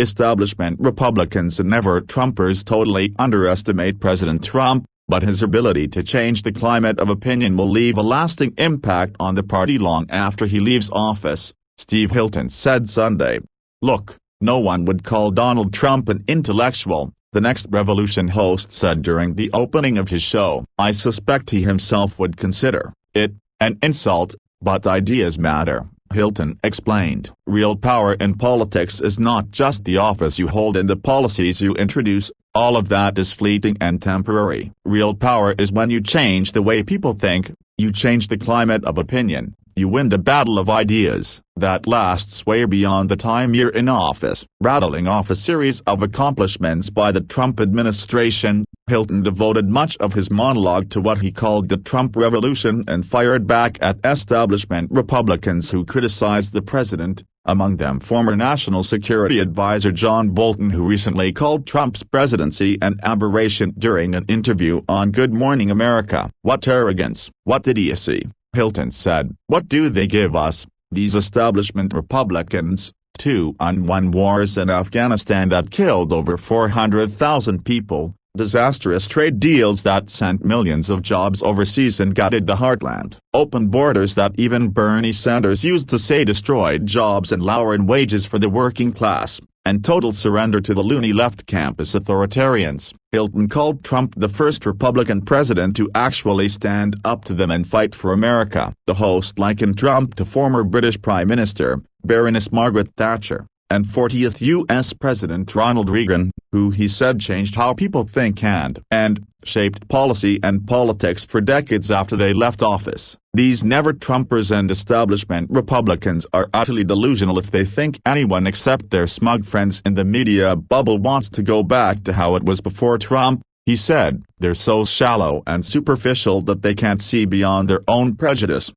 Establishment Republicans and never-Trumpers totally underestimate President Trump, but his ability to change the climate of opinion will leave a lasting impact on the party long after he leaves office, Steve Hilton said Sunday. "Look, no one would call Donald Trump an intellectual," the Next Revolution host said during the opening of his show. "I suspect he himself would consider it an insult, but ideas matter," Hilton explained. "Real power in politics is not just the office you hold and the policies you introduce. All of that is fleeting and temporary. Real power is when you change the way people think, you change the climate of opinion, you win the battle of ideas that lasts way beyond the time you're in office." Rattling off a series of accomplishments by the Trump administration, Hilton devoted much of his monologue to what he called the Trump Revolution and fired back at establishment Republicans who criticized the president, among them former National Security Advisor John Bolton, who recently called Trump's presidency an aberration during an interview on Good Morning America. "What arrogance, what idiocy," Hilton said. "What do they give us, these establishment Republicans? 2-on-1 wars in Afghanistan that killed over 400,000 people, disastrous trade deals that sent millions of jobs overseas and gutted the heartland, open borders that even Bernie Sanders used to say destroyed jobs and lowered wages for the working class, and total surrender to the loony left campus authoritarians." Hilton called Trump the first Republican president to actually stand up to them and fight for America. The host likened Trump to former British Prime Minister, Baroness Margaret Thatcher, and 40th U.S. President Ronald Reagan, who he said changed how people think and shaped policy and politics for decades after they left office. "These never-Trumpers and establishment Republicans are utterly delusional if they think anyone except their smug friends in the media bubble wants to go back to how it was before Trump," he said. "They're so shallow and superficial that they can't see beyond their own prejudice."